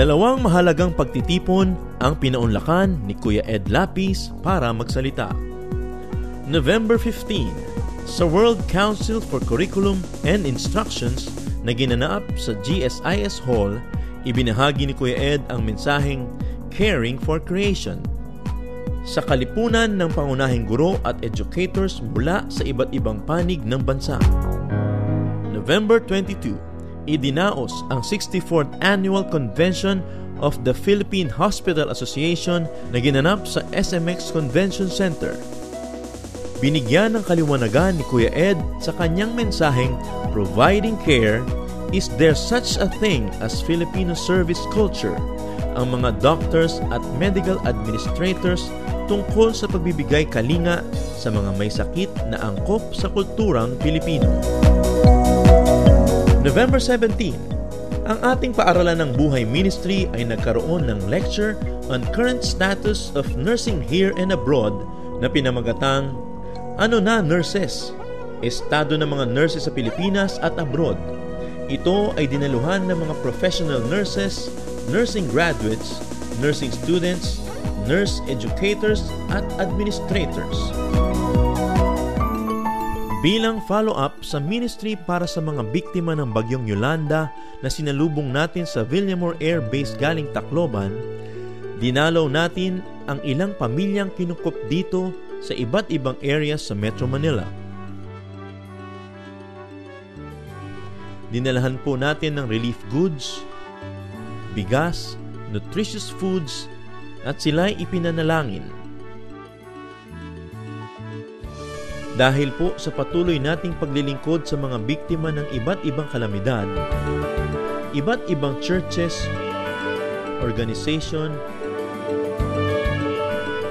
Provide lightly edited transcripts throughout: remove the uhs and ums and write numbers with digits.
Dalawang mahalagang pagtitipon ang pinaunlakan ni Kuya Ed Lapis para magsalita. November 15, sa World Council for Curriculum and Instructions na ginanap sa GSIS Hall, ibinahagi ni Kuya Ed ang mensaheng Caring for Creation. Sa kalipunan ng pangunahing guro at educators mula sa iba't ibang panig ng bansa. November 22, idinaos ang 64th Annual Convention of the Philippine Hospital Association na ginanap sa SMX Convention Center. Binigyan ng kaliwanagan ni Kuya Ed sa kanyang mensaheng Providing Care, Is There Such a Thing as Filipino Service Culture? Ang mga doctors at medical administrators tungkol sa pagbibigay kalinga sa mga may sakit na angkop sa kulturang Pilipino. November 17, ang ating Paaralan ng Buhay Ministry ay nagkaroon ng lecture on current status of nursing here and abroad na pinamagatang Ano na Nurses? Estado ng mga nurses sa Pilipinas at abroad. Ito ay dinaluhan ng mga professional nurses, nursing graduates, nursing students, nurse educators at administrators. Bilang follow-up sa ministry para sa mga biktima ng Bagyong Yolanda na sinalubong natin sa Villamor Air Base galing Tacloban, dinalaw natin ang ilang pamilyang kinukop dito sa iba't ibang areas sa Metro Manila. Dinalahan po natin ng relief goods, bigas, nutritious foods, at sila'y ipinanalangin. Dahil po sa patuloy nating paglilingkod sa mga biktima ng iba't ibang kalamidad, iba't ibang churches, organization,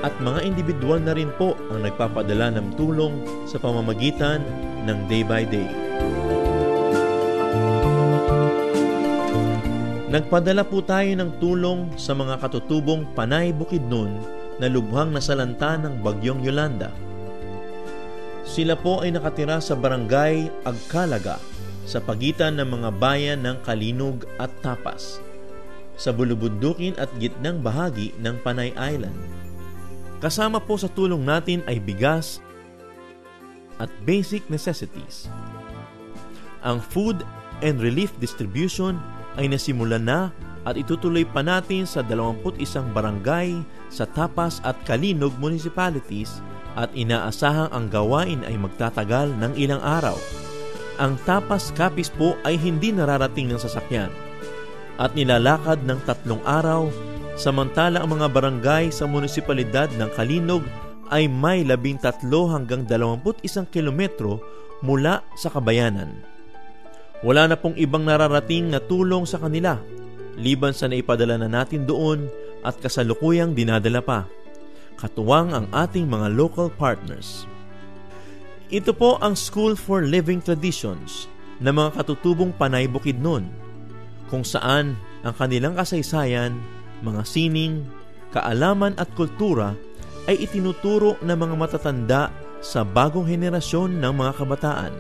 at mga individual na rin po ang nagpapadala ng tulong sa pamamagitan ng Day by Day. Nagpadala po tayo ng tulong sa mga katutubong Panay Bukidnon na lubhang nasalanta ng Bagyong Yolanda. Sila po ay nakatira sa barangay Agkalaga sa pagitan ng mga bayan ng Kalinog at Tapas, sa bulubundukin at gitnang bahagi ng Panay Island. Kasama po sa tulong natin ay bigas at basic necessities. Ang food and relief distribution ay nasimulan na at itutuloy pa natin sa 21 barangay sa Tapas at Kalinog municipalities at inaasahang ang gawain ay magtatagal ng ilang araw. Ang Tapas Capiz po ay hindi nararating ng sasakyan at nilalakad ng 3 araw, samantala ang mga barangay sa munisipalidad ng Kalinog ay may 13 hanggang 21 kilometro mula sa kabayanan. Wala na pong ibang nararating na tulong sa kanila, liban sa naipadala na natin doon at kasalukuyang dinadala pa, katuwang ang ating mga local partners. Ito po ang School for Living Traditions na mga katutubong Panay Bukidnon, kung saan ang kanilang kasaysayan, mga sining, kaalaman at kultura ay itinuturo ng mga matatanda sa bagong henerasyon ng mga kabataan.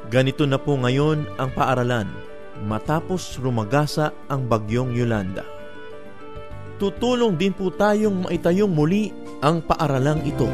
Ganito na po ngayon ang paaralan matapos rumagasa ang Bagyong Yolanda. Tutulong din po tayong maitayong muli ang paaralang ito.